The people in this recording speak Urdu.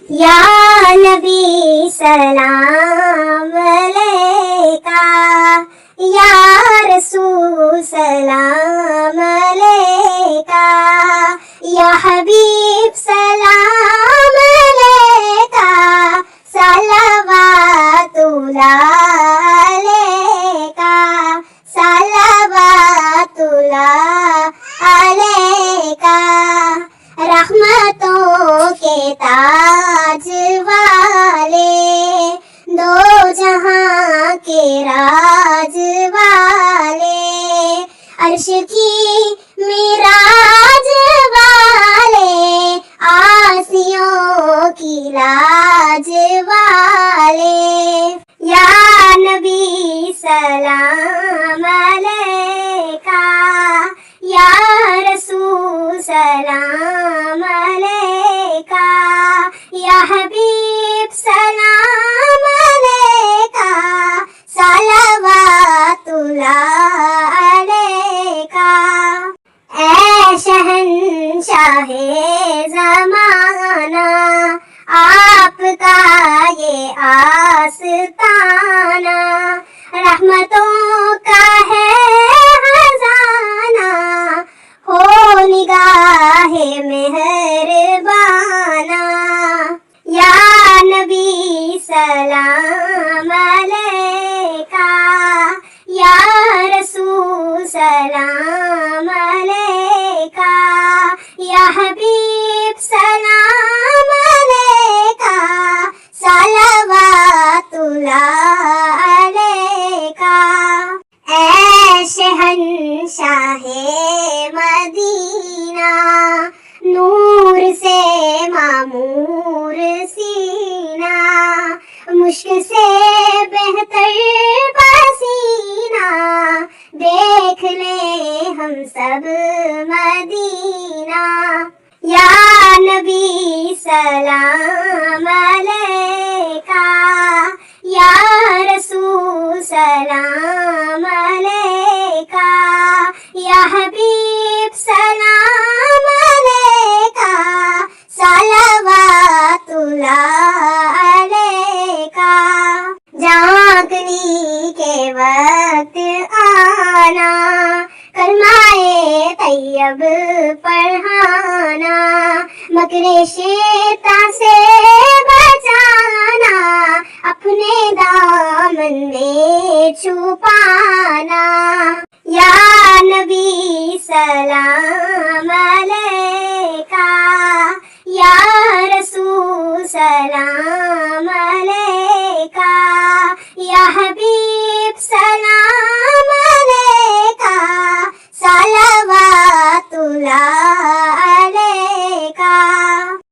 یا نبی سلام علیکہ، یا رسول سلام علیکہ، یا حبیب سلام علیکہ، صلوات اللہ علیکہ، صلوات اللہ علیکہ، رحمتوں کے تاج والے، دو جہاں کے راج والے، عرش کی معراج والے، آسیوں کی لاج والے، یا نبی سلام علیکہ، یا رسول سلام علیکہ، یا حبیب سلام علیکہ، صلوات اللہ علیکہ، اے شہنشاہ زمانہ، آپ کا یہ آستانہ، رحمتوں کا ہے خزانہ، ہو نگاہ مہربانہ، یا نبی سلام علیکہ، یا رسول سلام علیکہ، یا حبیب سلام علیکہ، صلوات اللہ علیکہ، اے شہنشاہ مدینہ، نور سے معمور سینہ، مشک سے بہتر پسینہ، دیکھ لیں ہم سب مدینہ، یا نبی سلام علیکہ، یا رسول سلام علیکہ، یا حبیب سلام علیکہ، صلوات اللہ علیکہ، جھانکنے کے وقت آنا، کلمہ طیب پڑھانا، مکر شیطان سے بچانا، اپنے دامن میں چھپانا، یا نبی سلام علیکہ، یا رسول سلام